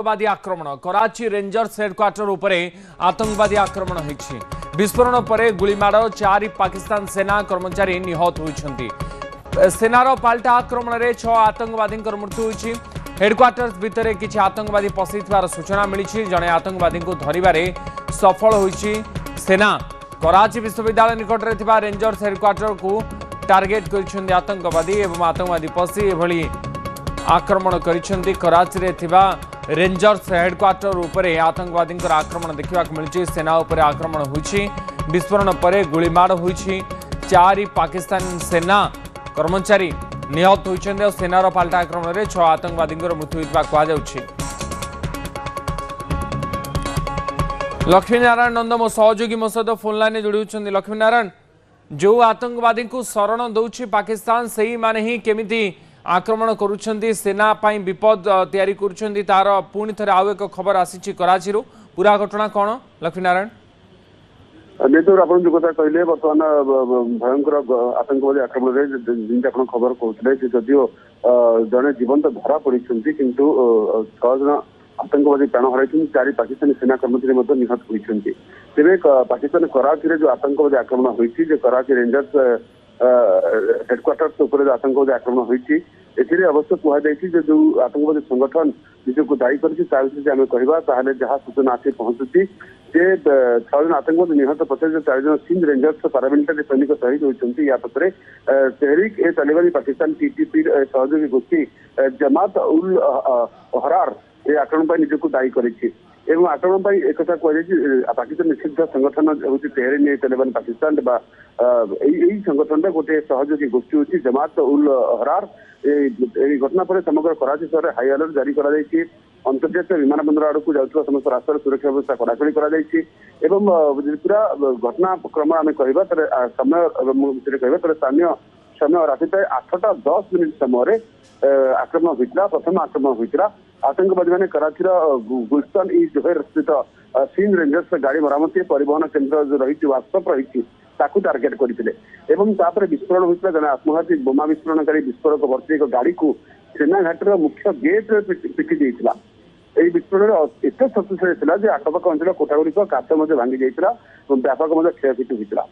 आतंकवादी आक्रमण Karachi rangers headquarter उपरे आतंकवादी आक्रमण होइछि। विस्फोरण पर गुलीमाड़ 4 पाकिस्तान सेना कर्मचारी निहत होइछन्ति। सेनार पाल्टा आक्रमण में 6 आतंकवादी मृत्यु होइछि। हेडक्वार्टर भितर किछि आतंकवादी पशिथिबार सूचना मिली। जड़े आतंकवादी को धरिबारे सफल होइछि सेना। कराची विश्वविद्यालय निकट में रेंजर्स हेडक्वार्टर को टार्गेट कर आतंकवादी एवं आतंकवादी पशि एभली आक्रमण कर कराची रे थिबा रेंजर्स हेडक्वार्टर उपरे आतंकवादी आक्रमण देखा मिली। सेना उपरे आक्रमण होइछि। विस्फोरण पर गुलीमाड़ होइछि। 4 पाकिस्तान सेना कर्मचारी निहत होइछन्ते और सेनार पाल्टा आक्रमण में 6 आतंकवादी मृत्यु होइबा कहुछि। लक्ष्मीनारायण नंद मो सहयोगी मो सहित फोन लाइन जोड़ी होइछन्ते। लक्ष्मीनारायण, जो आतंकवादी को शरण दौछि पाकिस्तान सेही माने ही केमिति आक्रमण करुछन्ति, सेना पाई विपद तैयारी करुछन्ति, तार पुणी थरे आउ एक खबर आसीछि कराची रो। पूरा घटना कौन लक्ष्मीनारायण? नेतृत्व आप जो कथा कहले बर्तमान भयंकर आतंकवादी आक्रमण में खबर कहते जदिव जड़े जीवंत धरा पड़ी किंतु 6 जन आतंकवादी प्राण हर 4 पाकिस्तानी सेना कर्मचारी निहत होती। तेरे पाकिस्तान कराची जो आतंकवादी आक्रमण होती कराची रेंजर्स हेडक्वार्टर उपर आतंकवादी आक्रमण होती अवश्य कहुई जो आतंकवादी संगठन निजक दायी कर कहवा जहाँ सूचना आसी पहुंचुची 6 जन आतंकवादी निहत पचे 4 जन सिंध रेंजर्स पारामिलिटारी सैनिक शहीद होती। या परे तहरीक ए तालिबानी पाकिस्तान टीटीपी सहयोगी गोष्ठी जमात उल अहरार ये आक्रमण निजक दायी करी। आक्रमण एक कहुई पाकिस्तान निषिद्ध संगठन हूँ तेहरीन ए तालिबान पाकिस्तान संगठन गोटे सहयोगी गोष्ठी हूँ जमात उल अहरार। घटना पर समग्र कराची सहर में हाई अलर्ट जारी कर अंतर्जातीय विमान बंदर आड़ को जाऊँ समस्त रास्तार सुरक्षा व्यवस्था कड़ाकड़ी कर पूरा घटनाक्रम आम कह समय कह स्थानीय समय राति प्राय 8:10 समय आक्रमण होता। प्रथम आक्रमण होता आतंकवादी मैंने कराची गुलशन ई जोहर स्थित सिंध रेंजर्स गाड़ी मरामती परिवहन केन्द्र जो रही वाट्सअप रही टार्गेट करते विस्फोरण होता। जन आत्मघाती बोमा विस्फोरणकारी विस्फोरक भर्ती एक गाड़ी को सेनाघाटर मुख्य गेट पिटी देता। यही विस्फोरण एत शक्तिशाली था आखपाख अंचल कोठागुड़िक काच भांगी जाता व्यापक क्षयक्षति होता।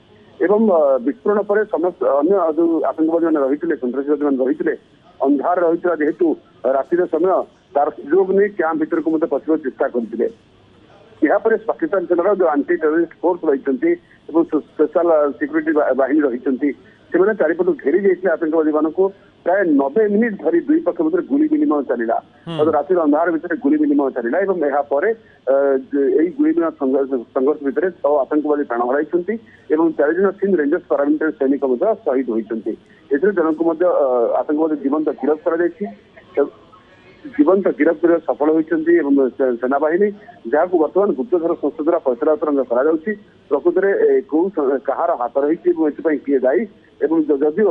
विस्फोरण पर समस्त अन्य जो आतंकवादी मैंने रही सन्तासवादी मैंने रही अंधार रही जेहेतु रातिर समय तार सुजोग नहीं कैंप भीतर को पशिबार चेष्टा करते। यापर पाकिस्तान सेनार जो आंटी टेरोरिस्ट फोर्स रही स्पेशल सिक्यूरीटी बाहिनी रही से चारिपट घेरी जाते आतंकवादी मान प्राय 90 मिनिट धरी दुई पक्ष मध्य गुली विनिमय चलला। राति अंधार भितर गुली विनिमय चलला। यापर गुली संघर्ष भितर 6 आतंकवादी प्राण हर 4 जन सिंध रेंजर्स पारामिलिटारी सैनिक शहीद होती। जनक आतंकवादी जीवंत गिरफ कर जीवंत गिरफ कर सफल होती सेना बाहिनी जहाँ को बर्तमान गुप्तचर संस्था द्वारा पचराउचरा प्रकृत में कौ कहार हाथ रही किए दायी जदिव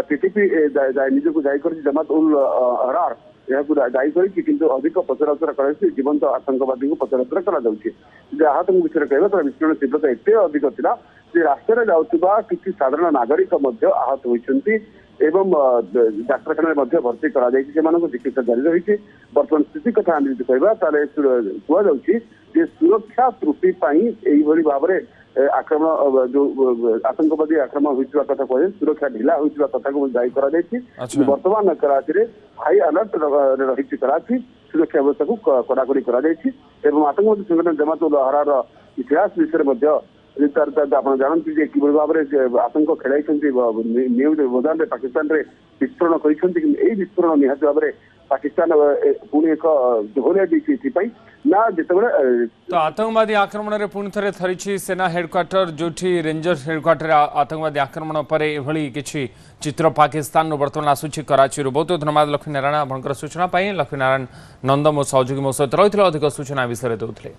टीटीपी निजक दायी कर जमात उल अहरार यहाँ दायी कर अधिक पचराउचरा कर जीवंत आतंकवादी को पचराउचरा कर आहत विषय कह विस्फोरण तीव्रता एत अधिक था रास्तार जाऊा किसी साधारण नागरिक आहत होती डाक्तखाना भर्ती कर चिकित्सा जारी रही। बर्तमान स्थिति कथा आम जो कहवा कहुई सुरक्षा त्रुटि भाव में आक्रमण जो आतंकवादी आक्रमण होता कथा कह सुरक्षा ढिला होता कथा को दायी कर बर्तमान कराची में हाई अलर्ट रही कराची सुरक्षा व्यवस्था को कड़ाकड़ी कर आतंकवादी संगठन जमात उल अहरार इतिहास विषय आप जानते कि भाव में आतंक खेलाई न्यूज बदान पाकिस्तान में विस्फोरण कर विस्फोरण निहत भाव में पाकिस्तान पुणी एक दोहरिया ना जिते तो आतंकवादी आक्रमण में पुणी थे थरी सेना हेडक्वार्टर जो रेंजर्स हेडक्वार्टर आतंकवादी आक्रमण पर एभली किछि चित्र पाकिस्तान बर्तमान आसूची कराची। बहुत धन्यवाद लक्ष्मीनारायण आपंकर सूचना। लक्ष्मीनारायण नंद मो सहयोगी मो सहित रही अधिक सूचना विषय देते।